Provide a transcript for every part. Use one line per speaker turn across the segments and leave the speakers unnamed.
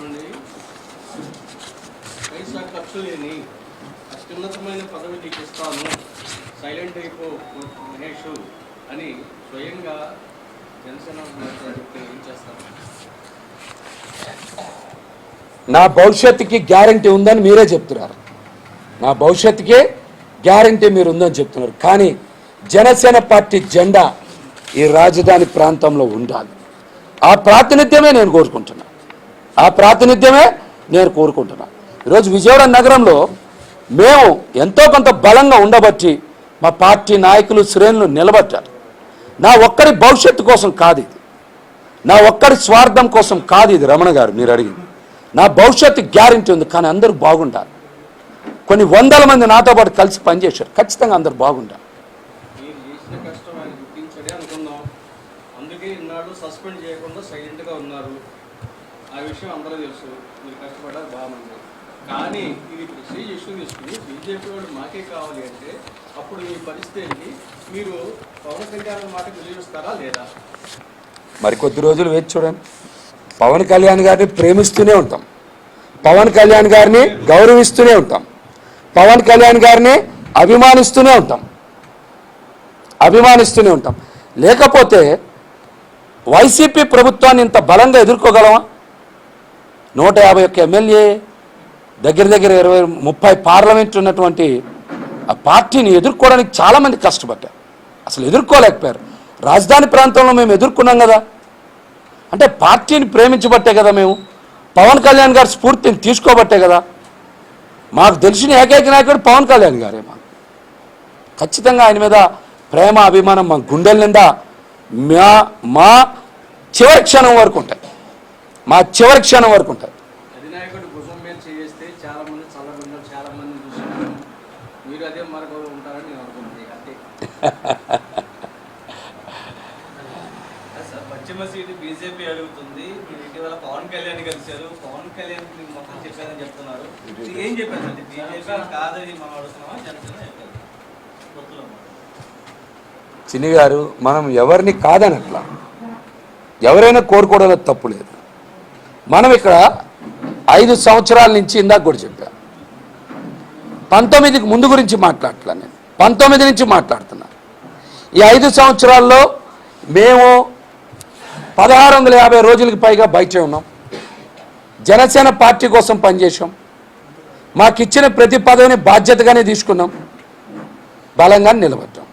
చూడండి, పైసా ఖర్చు లేని అత్యున్నతమైన పదవి నీకు ఇస్తాను, సైలెంట్ అయిపో మహేష్ అని స్వయంగా జనసేన చెప్తే ఏం చేస్తారు?
నా భవిష్యత్తుకి గ్యారంటీ ఉందని మీరే చెప్తున్నారు. నా భవిష్యత్తుకి గ్యారంటీ మీరు ఉందని చెప్తున్నారు. కానీ జనసేన పార్టీ జెండా ఈ రాజధాని ప్రాంతంలో ఉండాలి. ఆ ప్రాతినిధ్యమే నేను కోరుకుంటున్నా. ఈరోజు విజయవాడ నగరంలో మేము ఎంతో కొంత బలంగా ఉండబట్టి మా పార్టీ నాయకులు శ్రేణులు నిలబడ్డారు. నా ఒక్కడి భవిష్యత్తు కోసం కాదు ఇది, నా ఒక్కడి స్వార్థం కోసం కాదు ఇది. రమణ గారు మీరు అడిగింది, నా భవిష్యత్తు గ్యారంటీ ఉంది. కానీ అందరూ బాగుండాలి. కొన్ని వందల మంది నాతో పాటు కలిసి పనిచేశారు. ఖచ్చితంగా అందరూ బాగుండాలి.
మీరు చేసిన కష్టం ఆయన గుర్తించడే అనుకుందాం. అందుకే ఇన్నాడు సస్పెండ్ చేయకుండా సైలెంట్గా ఉన్నారు. ఆ విషయం అందరూ తెలుసు. మీరు కష్టపడ్డారు బాగుంది. కానీ ఇది ప్రెస్టీజ్ ఇష్యూ తీసుకుని బీజేపీ వాళ్ళు మాకే కావాలి అంటే అప్పుడు మీ పరిస్థితి ఏంటి? మీరు పవన్ కళ్యాణ్ మాటకు విలువిస్తారా లేదా?
మరి కొద్ది రోజులు వేచి చూడండి. పవన్ కళ్యాణ్ గారిని ప్రేమిస్తూనే ఉంటాం, పవన్ కళ్యాణ్ గారిని గౌరవిస్తూనే ఉంటాం, పవన్ కళ్యాణ్ గారిని అభిమానిస్తూనే ఉంటాం. లేకపోతే వైసీపీ ప్రభుత్వాన్ని ఇంత బలంగా ఎదుర్కోగలమా? 151 ఎమ్మెల్యే, దగ్గర 20-30 పార్లమెంట్ ఉన్నటువంటి ఆ పార్టీని ఎదుర్కోవడానికి చాలామంది కష్టపడ్డారు. అసలు ఎదుర్కోలేకపోయారు. రాజధాని ప్రాంతంలో మేము ఎదుర్కొన్నాం కదా. అంటే పార్టీని ప్రేమించబట్టే కదా, మేము పవన్ కళ్యాణ్ గారి స్ఫూర్తిని తీసుకోబట్టే కదా. మాకు తెలిసిన ఏకైక నాయకుడు పవన్ కళ్యాణ్ గారే. ఖచ్చితంగా ఆయన మీద ప్రేమ అభిమానం మా గుండెల నిండా మా చివరి క్షణం వరకు ఉంటాయి.
అధినాయకుడు భుజం మీద చేస్తే చాలా మంది చల్లబడినారు, చాలా మంది చూస్తున్నారు. మీరు అదే మార్గంలో ఉంటారని నేను అనుకుంటున్నాను. అంతే.
పశ్చిమ సీటు బీజేపీ అడుగుతుంది. మీరు ఇటీవల పవన్ కళ్యాణ్ కలిశారు. పవన్ కళ్యాణ్ మొత్తం చెప్పారని చెప్తున్నారు. ఏం చెప్పారు అంటే బీజేపీ కాదని మనం అడుగుతున్నామా? జనసేన చెప్పారు.
చిన్ని గారు, మనం ఎవరిని కాదనట్లా, ఎవరైనా కోరుకోవడంలో తప్పు లేదు. మనం ఇక్కడ 5 సంవత్సరాల నుంచి ఇందాక కూడా చెప్పాను, 19కి ముందు గురించి మాట్లాడట్లా. నేను 19 నుంచి మాట్లాడుతున్నా. ఈ 5 సంవత్సరాల్లో మేము 1650 రోజులకి పైగా బయటే ఉన్నాం. జనసేన పార్టీ కోసం పనిచేసాం. మాకిచ్చిన ప్రతి పదవిని బాధ్యతగానే తీసుకున్నాం, బలంగా నిలబడ్డాం.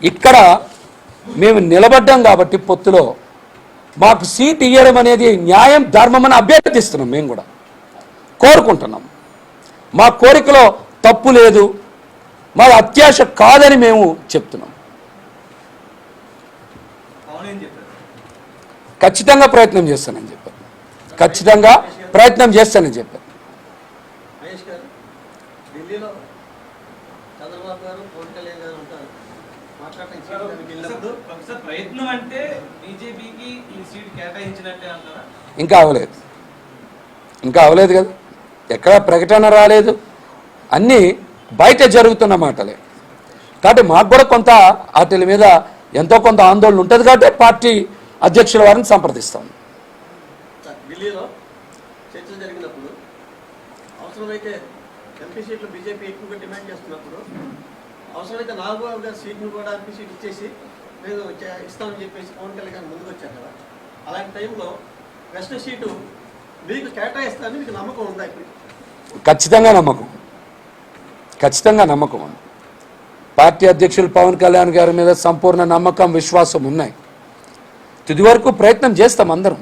ఇక్కడ మేము నిలబడ్డాం కాబట్టి పొత్తులో మాకు సీట్ ఇవ్వడం అనేది న్యాయం, ధర్మం అని అభ్యర్థిస్తున్నాం. మేము కూడా కోరుకుంటున్నాం. మా కోరికలో తప్పు లేదు, మాది అత్యాశ కాదని మేము చెప్తున్నాం. ఖచ్చితంగా ప్రయత్నం చేస్తానని చెప్పారు.
మహేష్ గారు, ఢిల్లీలో చంద్రబాబు గారు పవన్ కళ్యాణ్ గారు ఉంటారు.
ప్రయత్నం అంటే బీజేపీకి ఈ సీట్ కేటాయించినట్టే అంటారా?
ఇంకా అవ్వలేదు కదా, ఎక్కడ ప్రకటన రాలేదు, అన్నీ బయట జరుగుతున్న మాటలే. కాబట్టి మాకు కూడా కొంత వాటి మీద ఎంతో కొంత ఆందోళన ఉంటుంది. కాబట్టి పార్టీ అధ్యక్షుల వారిని సంప్రదిస్తాం.
ఢిల్లీలో చర్చలు జరిగినప్పుడు అవసరమైతే ఎంపీ సీట్లు బీజేపీ ఎక్కువగా డిమాండ్ చేస్తున్నప్పుడు అవసరమైతే 4వ సీట్ను కూడా ఎంపీ సీట్ ఇచ్చేసి మేము ఇస్తామని చెప్పేసి పవన్ కళ్యాణ్ ముందుకు వచ్చారు కదా. అలాంటి టైంలో వెస్ట్ సీటు మీకు కేటాయిస్తారని మీకు నమ్మకం ఉందా? ఇప్పుడు
ఖచ్చితంగా నమ్మకం ఉంది. పార్టీ అధ్యక్షులు పవన్ కళ్యాణ్ గారి మీద సంపూర్ణ నమ్మకం, విశ్వాసం ఉన్నాయి. తుది వరకు ప్రయత్నం చేస్తాం అందరం.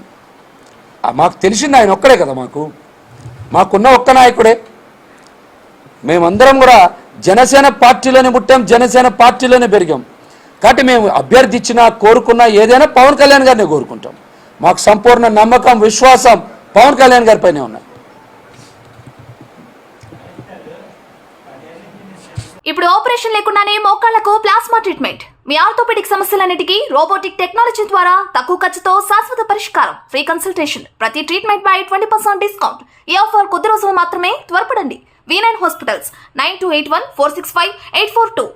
మాకు తెలిసింది ఆయన ఒక్కడే కదా, మాకున్న ఒక్క నాయకుడే. మేమందరం కూడా జనసేన పార్టీలోనే పుట్టాం, జనసేన పార్టీలోనే పెరిగాం. కాబట్టి మేము అభ్యర్థించినా కోరుకున్నా ఏదైనా పవన్ కళ్యాణ్ గారినే కోరుకుంటాం. మాకు సంపూర్ణ నమ్మకం, విశ్వాసం పవన్ కళ్యాణ్ గారి పైనే ఉన్నాయి.
ఇప్పుడు ఆపరేషన్ లేకుండానే మోకాళ్లకు ప్లాస్మా ట్రీట్మెంట్. మీ ఆర్థోపెడిక్ సమస్యలన్నిటికీ రోబోటిక్ టెక్నాలజీ ద్వారా తక్కువ ఖర్చుతో శాశ్వత పరిష్కారం. Free consultation. ప్రతి ట్రీట్మెంట్ పై 20% డిస్కౌంట్. ఈ ఆఫర్ కొద్ది రోజులు మాత్రమే. త్వరపడండి. V9 hospitals 9281465842.